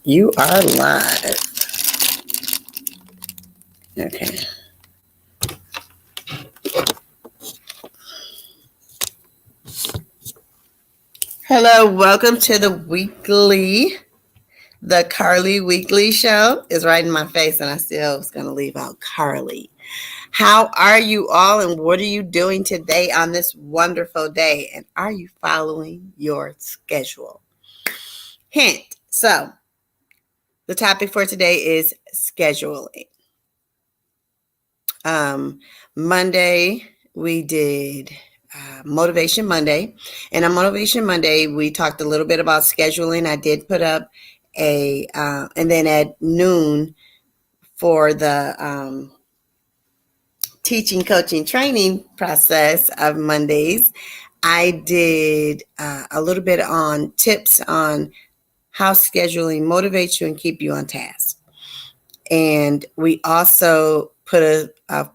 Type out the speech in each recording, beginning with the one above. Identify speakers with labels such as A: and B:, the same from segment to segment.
A: You are live. Okay. Hello, welcome to the Carli Weekly Show. Is right in my face, and I still was going to leave out Carli. How are you all, and what are you doing today on this wonderful day? And are you following your schedule? Hint. So, the topic for today is scheduling. Monday, we did Motivation Monday. And on Motivation Monday, we talked a little bit about scheduling. I did put up and then at noon for the teaching, coaching, training process of Mondays, I did a little bit on tips on how scheduling motivates you and keep you on task. And we also put a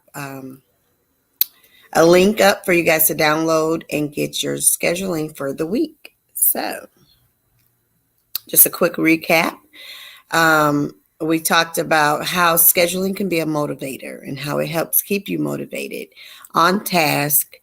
A: link up for you guys to download and get your scheduling for the week. So, just a quick recap. We talked about how scheduling can be a motivator and how it helps keep you motivated on task,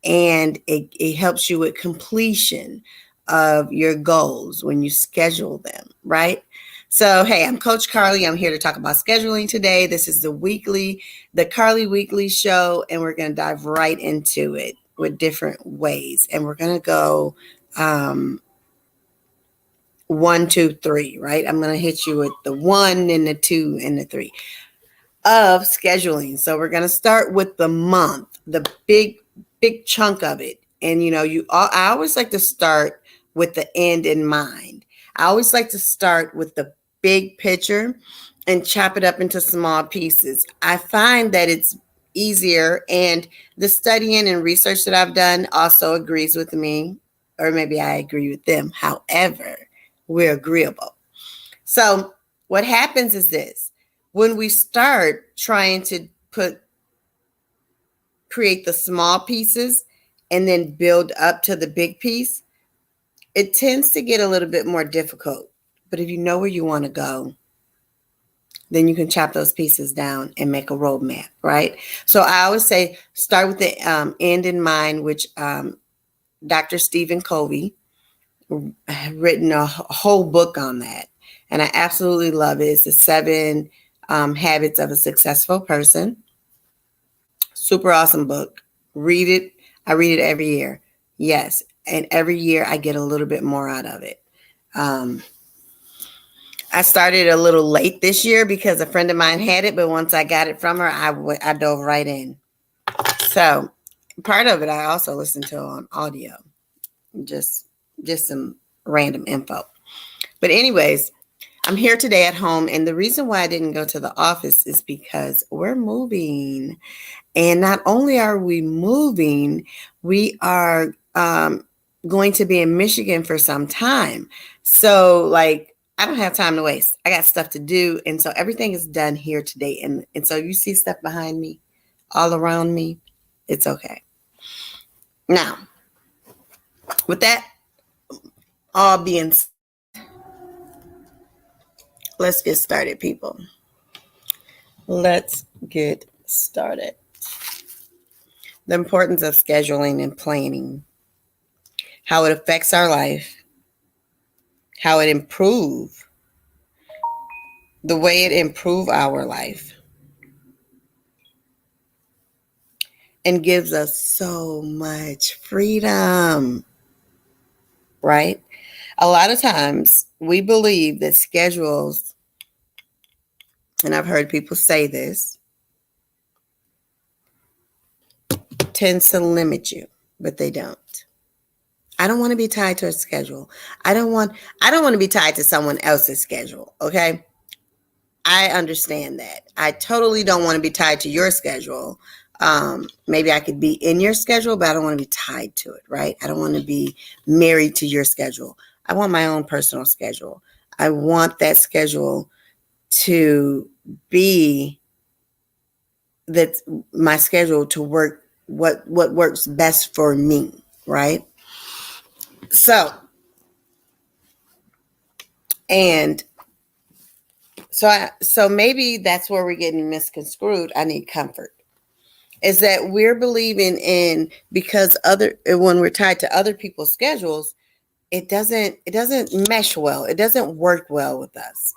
A: and it helps you with completion of your goals when you schedule them, right? So, hey, I'm Coach Carli. I'm here to talk about scheduling today. This is the Carli Weekly Show, and we're going to dive right into it with different ways. And we're going to go 1, 2, 3, right? I'm going to hit you with the 1 and the 2 and the 3 of scheduling. So we're going to start with the month, the big chunk of it. And, I always like to start with the end in mind. I always like to start with the big picture and chop it up into small pieces. I find that it's easier, and the studying and research that I've done also agrees with me, or maybe I agree with them. However, we're agreeable. So what happens is this: when we start trying to create the small pieces and then build up to the big piece, it tends to get a little bit more difficult. But if you know where you want to go, then you can chop those pieces down and make a roadmap, right? So I always say start with the end in mind, which Dr. Stephen Covey have written a whole book on that. And I absolutely love it. It's the 7 Habits of a Successful Person. Super awesome book. Read it. I read it every year. Yes. And every year I get a little bit more out of it. I started a little late this year because a friend of mine had it, but once I got it from her, I dove right in. So part of it I also listened to on audio, just some random info. But anyways, I'm here today at home, and the reason why I didn't go to the office is because we're moving. And not only are we moving, we are going to be in Michigan for some time. So, I don't have time to waste. I got stuff to do. And so everything is done here today. And so you see stuff behind me, all around me. It's okay. Now, with that all being said, let's get started, people. Let's get started. The importance of scheduling and planning, how it affects our life, how it the way it improve our life, and gives us so much freedom, right? A lot of times we believe that schedules, and I've heard people say this, tends to limit you, but they don't. I don't want to be tied to a schedule. I don't want to be tied to someone else's schedule, okay? I understand that. I totally don't want to be tied to your schedule. Maybe I could be in your schedule, but I don't want to be tied to it, right? I don't want to be married to your schedule. I want my own personal schedule. I want that schedule to be my schedule to work what works best for me, right? So And so maybe that's where we're getting misconstrued. I need comfort. Is that we're believing in, because when we're tied to other people's schedules, it doesn't mesh well. It doesn't work well with us.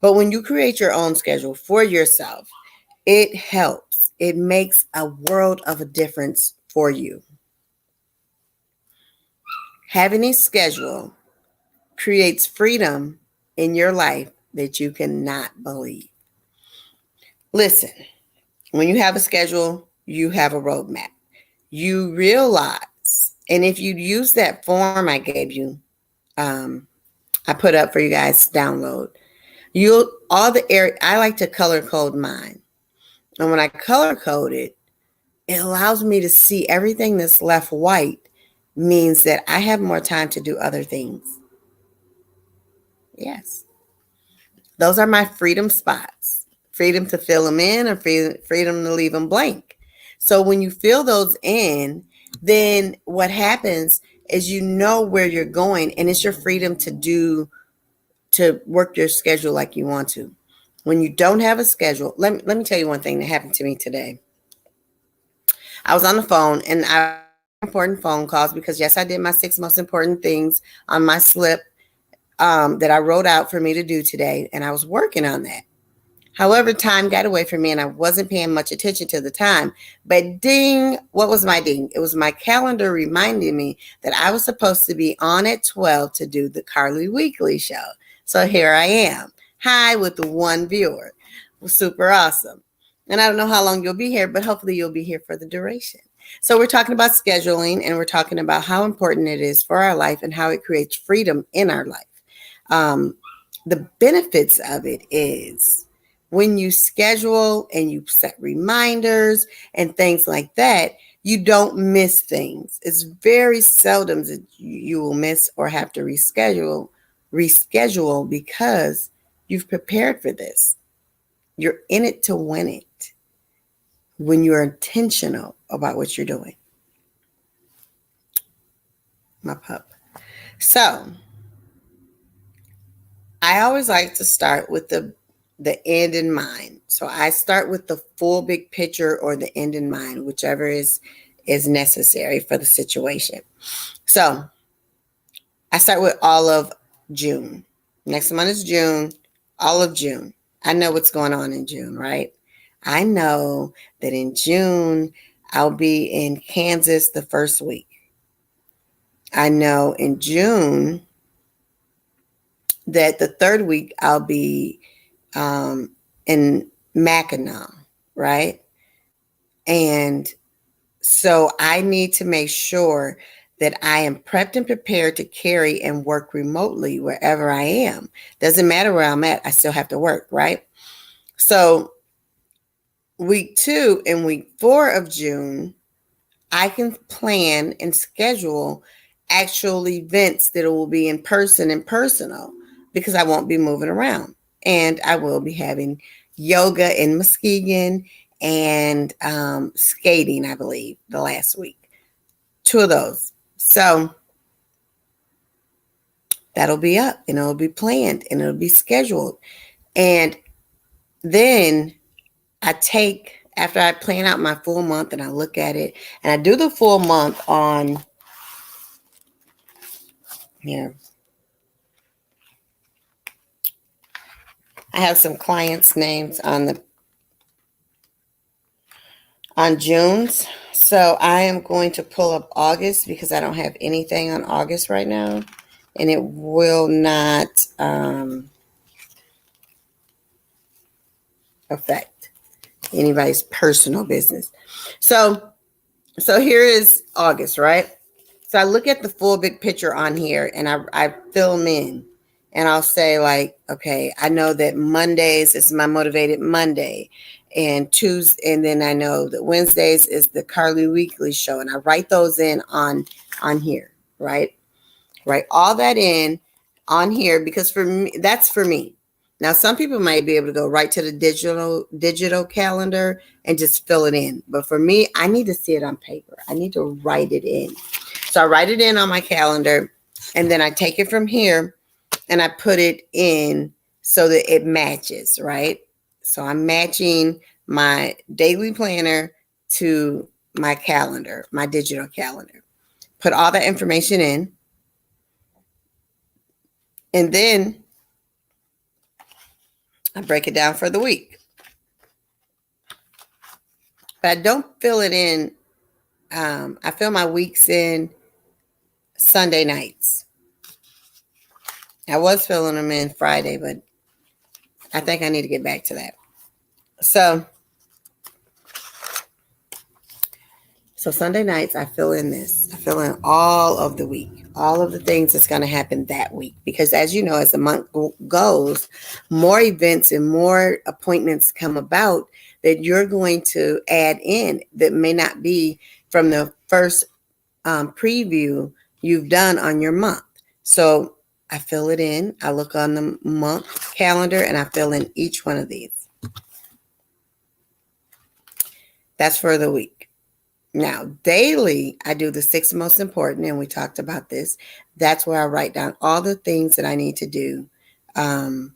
A: But when you create your own schedule for yourself, it helps. It makes a world of a difference for you. Having a schedule creates freedom in your life that you cannot believe. Listen, when you have a schedule, you have a roadmap. You realize, and if you use that form I gave you, I put up for you guys to download, I like to color code mine. And when I color code it, it allows me to see everything that's left white means that I have more time to do other things. Yes. Those are my freedom spots. Freedom to fill them in, or freedom to leave them blank. So when you fill those in, then what happens is you know where you're going, and it's your freedom to work your schedule like you want to. When you don't have a schedule, let me tell you one thing that happened to me today. I was on the phone, and I important phone calls because, yes, I did my 6 most important things on my slip that I wrote out for me to do today, and I was working on that. However, time got away from me, and I wasn't paying much attention to the time. But ding, what was my ding? It was my calendar reminding me that I was supposed to be on at 12 to do the Carli Weekly Show. So here I am. Hi, with the one viewer. Super awesome. And I don't know how long you'll be here, but hopefully you'll be here for the duration. So we're talking about scheduling, and we're talking about how important it is for our life and how it creates freedom in our life. The benefits of it is when you schedule and you set reminders and things like that, you don't miss things. It's very seldom that you will miss or have to reschedule because you've prepared for this. You're in it to win it when you're intentional about what you're doing. My pup. So I always like to start with the end in mind. So I start with the full big picture or the end in mind, whichever is necessary for the situation. So I start with all of June. Next month is June, all of June. I know what's going on in June, right? I know that in June, I'll be in Kansas the first week. I know in June that the third week I'll be in Mackinac, right? And so I need to make sure that I am prepped and prepared to carry and work remotely wherever I am. Doesn't matter where I'm at, I still have to work, right? So week 2 and week 4 of June, I can plan and schedule actual events that will be in person and personal because I won't be moving around. And I will be having yoga in Muskegon and skating, I believe, the last week. 2 of those. So that'll be up, and it'll be planned, and it'll be scheduled. And then after I plan out my full month and I look at it, and I do the full month on here. I have some clients' names on June's. So I am going to pull up August because I don't have anything on August right now, and it will not affect anybody's personal business. So here is August, right? So I look at the full big picture on here, and I fill them in, and I'll say like, okay, I know that Mondays is my Motivated Monday, and Tuesday, and then I know that Wednesdays is the Carli Weekly Show, and I write those in on here, right? Write all that in on here because for me, that's for me. Now, some people might be able to go right to the digital calendar and just fill it in. But for me, I need to see it on paper. I need to write it in. So I write it in on my calendar, and then I take it from here and I put it in so that it matches, right? So I'm matching my daily planner to my calendar, my digital calendar. Put all that information in, and then I break it down for the week. But I don't fill it in. I fill my weeks in Sunday nights. I was filling them in Friday, but I think I need to get back to that. So Sunday nights, I fill in this. I fill in all of the week, all of the things that's going to happen that week. Because as you know, as the month goes, more events and more appointments come about that you're going to add in that may not be from the first preview you've done on your month. So I fill it in. I look on the month calendar and I fill in each one of these. That's for the week. Now, daily, I do the 6 most important, and we talked about this. That's where I write down all the things that I need to do. The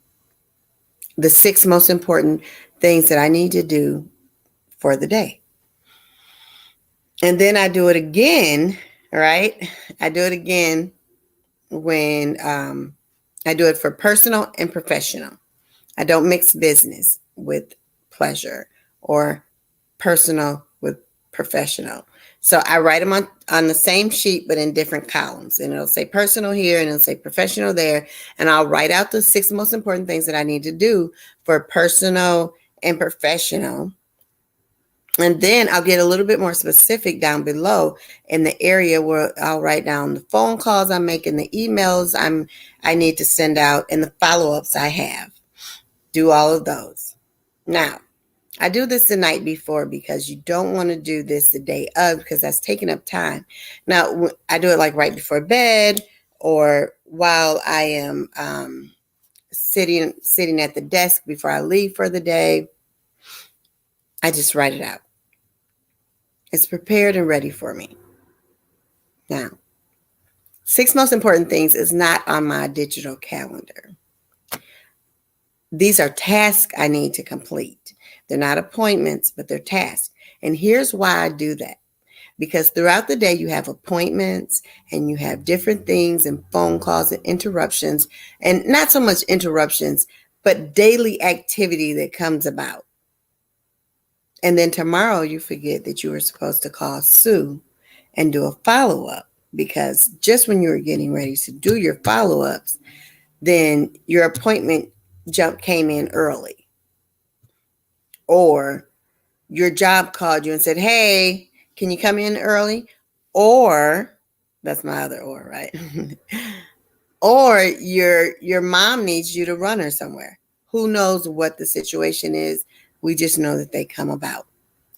A: 6 most important things that I need to do for the day. And then I do it again, right? I do it again when I do it for personal and professional. I don't mix business with pleasure or personal with professional. So I write them on the same sheet, but in different columns. And it'll say personal here and it'll say professional there. And I'll write out the 6 most important things that I need to do for personal and professional. And then I'll get a little bit more specific down below in the area where I'll write down the phone calls I'm making, the emails I need to send out, and the follow-ups I have. Do all of those. Now, I do this the night before because you don't want to do this the day of because that's taking up time. Now, I do it like right before bed or while I am sitting at the desk before I leave for the day. I just write it out. It's prepared and ready for me. Now, 6 most important things is not on my digital calendar. These are tasks I need to complete. They're not appointments, but they're tasks. And here's why I do that. Because throughout the day, you have appointments and you have different things and phone calls and interruptions, and not so much interruptions, but daily activity that comes about. And then tomorrow you forget that you were supposed to call Sue and do a follow-up, because just when you were getting ready to do your follow-ups, then your appointment came in early. Or your job called you and said, hey, can you come in early? Or, that's my other or, right? Or your mom needs you to run her somewhere. Who knows what the situation is? We just know that they come about.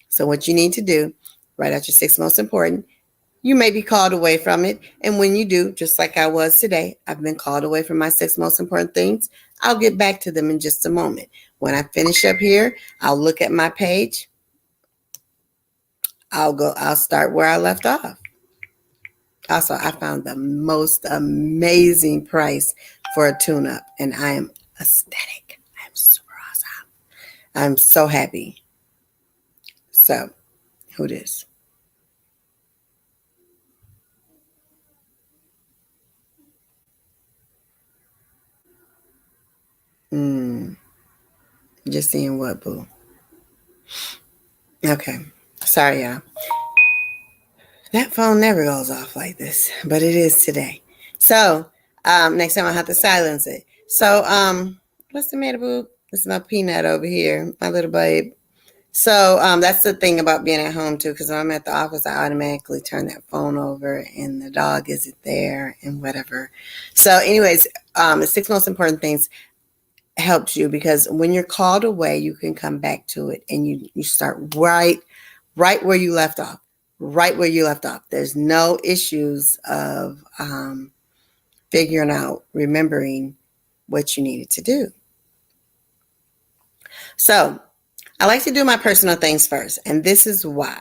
A: So what you need to do, write out your 6 most important. You may be called away from it. And when you do, just like I was today, I've been called away from my 6 most important things. I'll get back to them in just a moment. When I finish up here, I'll look at my page. I'll start where I left off. Also, I found the most amazing price for a tune-up, and I am ecstatic. I'm super awesome. I'm so happy. So, who this? Just seeing what, boo? Okay. Sorry, y'all. That phone never goes off like this, but it is today. So, next time I'll have to silence it. So, what's the matter, boo? This is my peanut over here, my little babe. So that's the thing about being at home too, because when I'm at the office, I automatically turn that phone over and the dog isn't there and whatever. So anyways, the 6 most important things helps you, because when you're called away, you can come back to it and you start right where you left off, right where you left off. There's no issues of figuring out, remembering what you needed to do. So I like to do my personal things first, and this is why.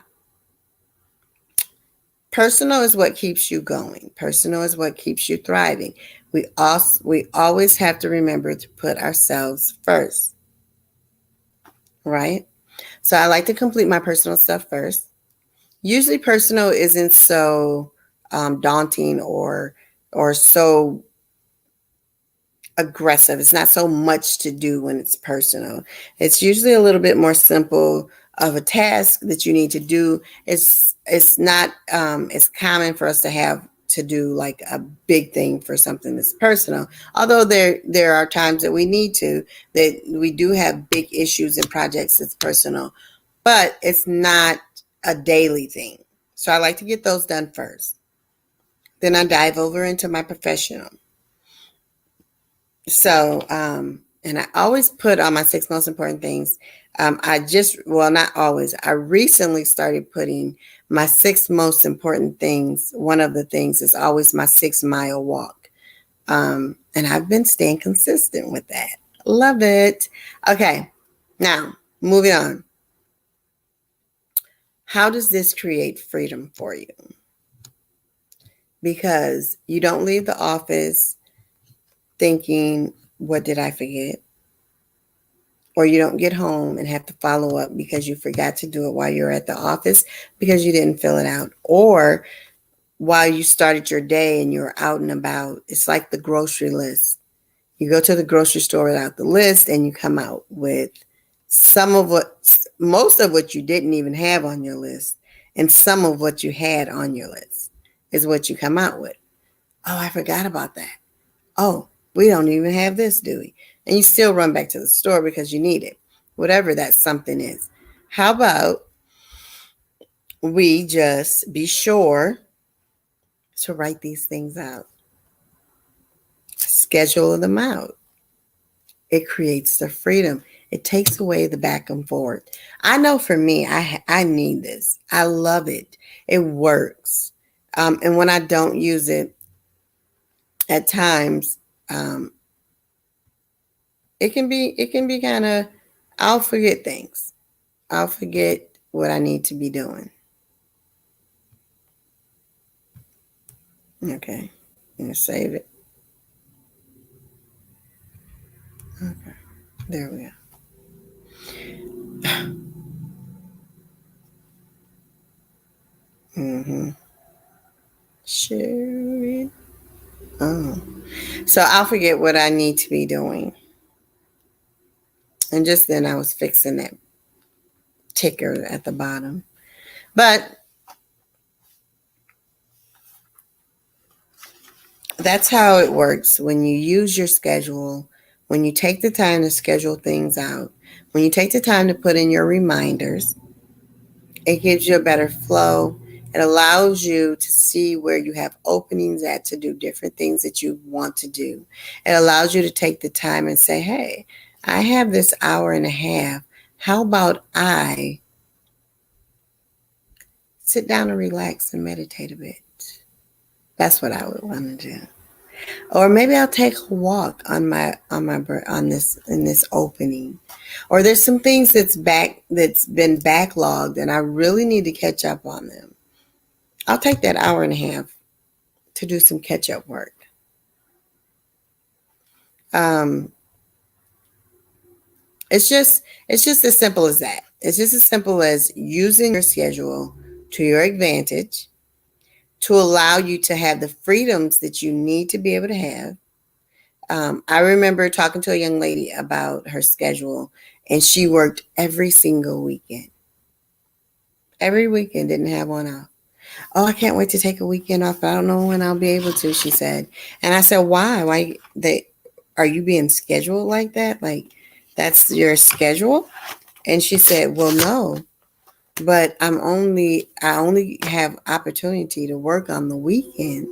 A: Personal is what keeps you going. Personal is what keeps you thriving. We always have to remember to put ourselves first, right? So I like to complete my personal stuff first. Usually personal isn't so daunting or so aggressive. It's not so much to do when it's personal. It's usually a little bit more simple of a task that you need to do. It's not as common for us to have to do like a big thing for something that's personal. Although there are times that we need to, that we do have big issues and projects that's personal, but it's not a daily thing. So I like to get those done first. Then I dive over into my professional. So, and I always put on my six most important things. Well, not always. I recently started putting my six most important things. One of the things is always my 6 mile walk. And I've been staying consistent with that. Love it. Okay. Now, moving on. How does this create freedom for you? Because you don't leave the office thinking, what did I forget? Or you don't get home and have to follow up because you forgot to do it while you're at the office because you didn't fill it out. Or while you started your day and you're out and about, it's like the grocery list. You go to the grocery store without the list and you come out with most of what you didn't even have on your list, and some of what you had on your list is what you come out with. Oh, I forgot about that. Oh, we don't even have this, do we? And you still run back to the store because you need it, whatever that something is. How about we just be sure to write these things out, schedule them out. It creates the freedom. It takes away the back and forth. I know for me, I need this. I love it. It works. And when I don't use it at times, it can be kind of, I'll forget things. I'll forget what I need to be doing. Okay. I'm going to save it. Okay. There we go. Mm-hmm. Share it. Oh. So I'll forget what I need to be doing. And just then I was fixing that ticker at the bottom. But that's how it works when you use your schedule, when you take the time to schedule things out, when you take the time to put in your reminders, it gives you a better flow. It allows you to see where you have openings at to do different things that you want to do. It allows you to take the time and say, hey, I have this hour and a half. How about I sit down and relax and meditate a bit? That's what I would want to do. Or maybe I'll take a walk on this in this opening. Or there's some things that's been backlogged and I really need to catch up on them. I'll take that hour and a half to do some catch up work. Um, it's just as simple as that. It's just as simple as using your schedule to your advantage to allow you to have the freedoms that you need to be able to have. I remember talking to a young lady about her schedule, and she worked every single weekend. Every weekend, didn't have one off. Oh, I can't wait to take a weekend off, but I don't know when I'll be able to, she said. And I said, why? Are you being scheduled like that? Like, that's your schedule? And she said, well, no, but I only have opportunity to work on the weekends,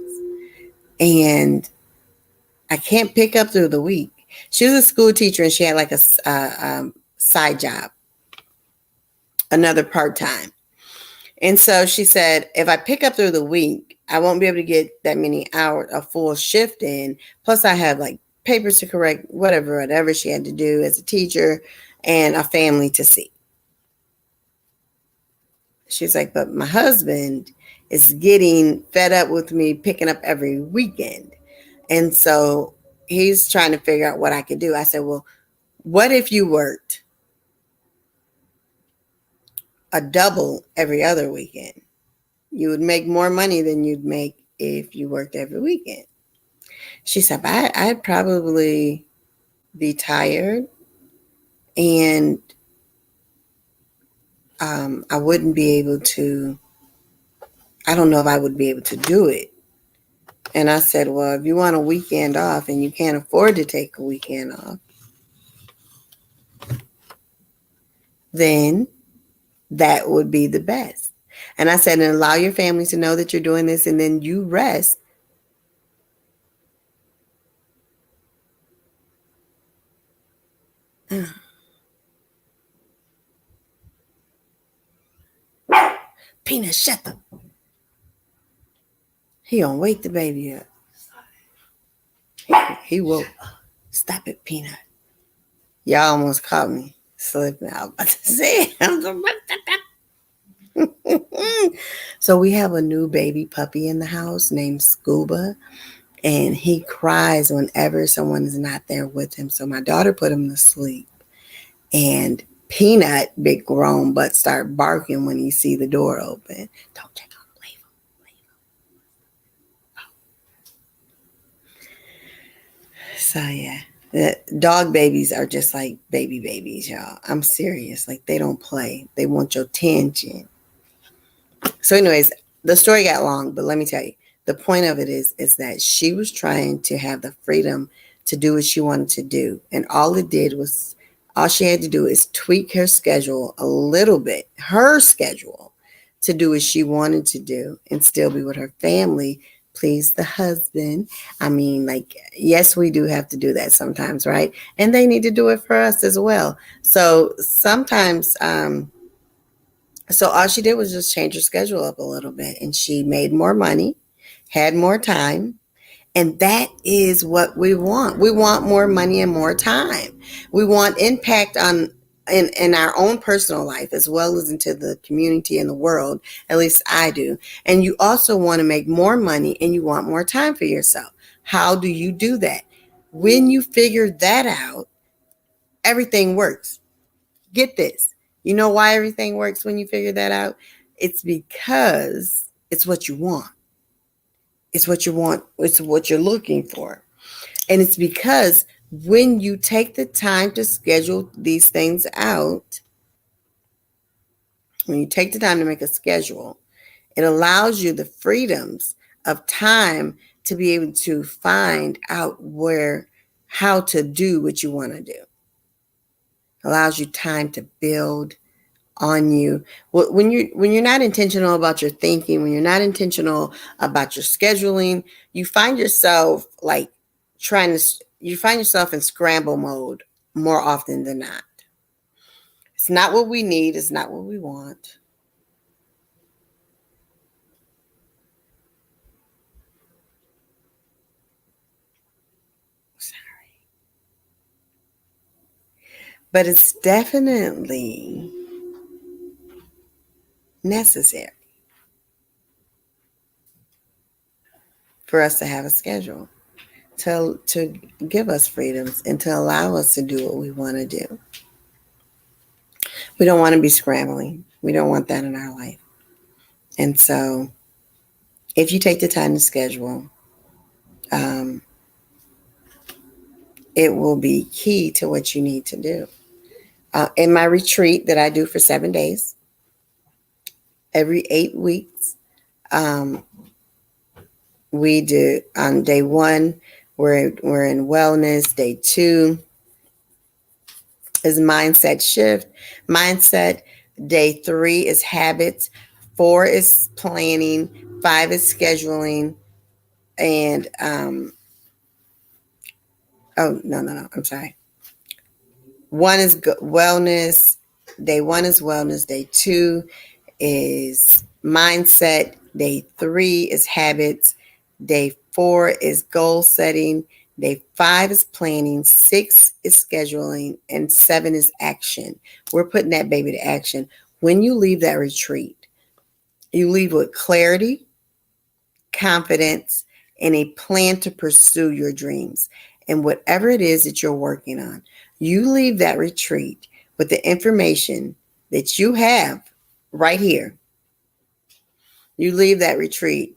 A: and I can't pick up through the week. She was a school teacher and she had like a side job, another part-time. And so she said, if I pick up through the week, I won't be able to get that many hours, a full shift in. Plus I have like papers to correct, whatever she had to do as a teacher, and a family to see. She's like, but my husband, is getting fed up with me picking up every weekend. And so he's trying to figure out what I could do. I said, well, what if you worked a double every other weekend? You would make more money than you'd make if you worked every weekend. She said, I'd probably be tired, and I wouldn't be able to, I don't know if I would be able to do it. And I said, well, if you want a weekend off and you can't afford to take a weekend off, then that would be the best. And I said, and allow your family to know that you're doing this, and then you rest. Peanut, shut the. He gonna wake the baby up. He woke. Stop it, Peanut. Y'all almost caught me slipping. I was about to say it. So we have a new baby puppy in the house named Scuba, and he cries whenever someone is not there with him. So my daughter put him to sleep, and Peanut, big grown butt, start barking when he see the door open. Don't take him, leave him, leave him. So yeah, the dog babies are just like babies, y'all. I'm serious. Like, they don't play. They want your attention. So anyways, the story got long, but let me tell you, the point of it is that she was trying to have the freedom to do what she wanted to do. And all she had to do is tweak her schedule a little bit, her schedule, to do what she wanted to do and still be with her family, please the husband. I mean, like, yes, we do have to do that sometimes, right? And they need to do it for us as well. So sometimes, so all she did was just change her schedule up a little bit, and she made more money, had more time. And that is what we want. We want more money and more time. We want impact in our own personal life as well as into the community and the world. At least I do. And you also want to make more money, and you want more time for yourself. How do you do that? When you figure that out, everything works. Get this. You know why everything works when you figure that out? It's because it's what you want. It's what you want. It's what you're looking for. And it's because when you take the time to schedule these things out, when you take the time to make a schedule, it allows you the freedoms of time to be able to find out how to do what you want to do. It allows you time to build on you. When you're not intentional about your thinking, when you're not intentional about your scheduling, you find yourself you find yourself in scramble mode more often than not. It's not what we need, it's not what we want. Sorry. But it's definitely necessary for us to have a schedule, to give us freedoms and to allow us to do what we want to do. We don't want to be scrambling. We don't want that in our life. And so if you take the time to schedule, it will be key to what you need to do. In my retreat that I do for 7 days, every 8 weeks, we do on day 1, we're in wellness. Day 2 is mindset shift. Mindset. Day 3 is habits. 4 is planning. 5 is scheduling. And no, I'm sorry. 1 is wellness. Day 1 is wellness. Day 2 is mindset. Day 3 is habits. Day 4 is goal setting. Day 5 is planning. 6 is scheduling. And 7 is action. We're putting that baby to action. When you leave that retreat, You leave with clarity, confidence, and a plan to pursue your dreams. And whatever it is that you're working on, you leave that retreat with the information that you have right here. You leave that retreat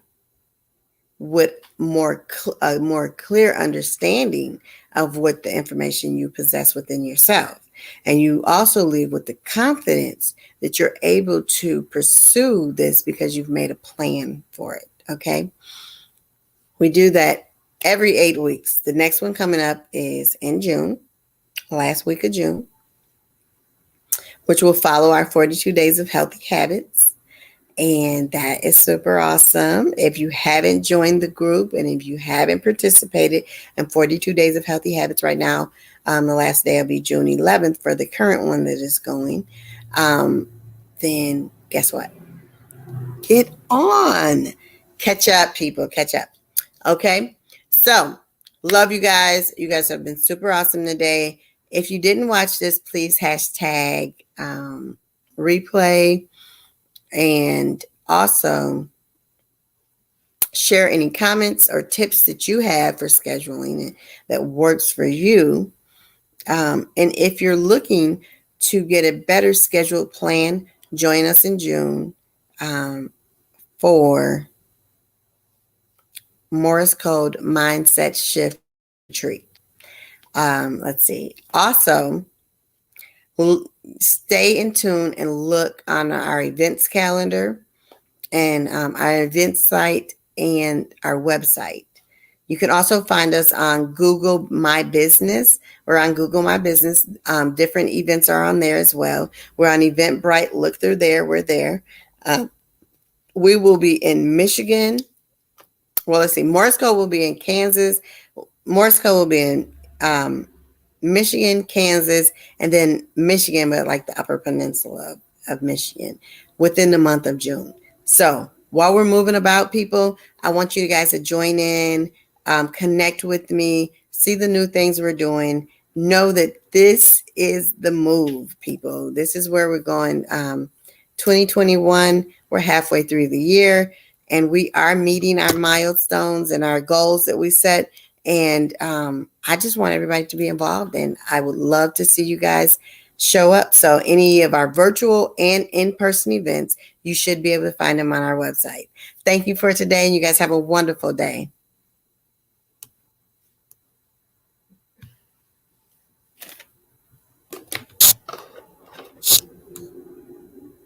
A: with a more clear understanding of what the information you possess within yourself. And you also leave with the confidence that you're able to pursue this because you've made a plan for it. Okay. We do that every 8 weeks. The next one coming up is in June, last week of June, which will follow our 42 days of healthy habits. And that is super awesome. If you haven't joined the group and if you haven't participated in 42 days of healthy habits right now, the last day will be June 11th for the current one that is going. Then guess what? Get on. Catch up, people. Catch up. Okay. So, love you guys. You guys have been super awesome today. If you didn't watch this, please hashtag replay. And also share any comments or tips that you have for scheduling it that works for you. And if you're looking to get a better scheduled plan, join us in June for Morse Code Mindset Shift Retreat. Let's see. Also, stay in tune and look on our events calendar and our events site and our website. You can also find us on Google My Business. We're on Google My Business. Different events are on there as well. We're on Eventbrite. Look through there. We're there. We will be in Michigan. Well, let's see. Morse Code will be in Kansas. Morse Code will be in Michigan, Kansas, and then Michigan, but like the Upper Peninsula of Michigan within the month of June. So while we're moving about, people, I want you guys to join in, connect with me, see the new things we're doing. Know that this is the move, people. This is where we're going. 2021, we're halfway through the year, and we are meeting our milestones and our goals that we set. And I just want everybody to be involved, and I would love to see you guys show up. So any of our virtual and in-person events, you should be able to find them on our website. Thank you for today, and you guys have a wonderful day.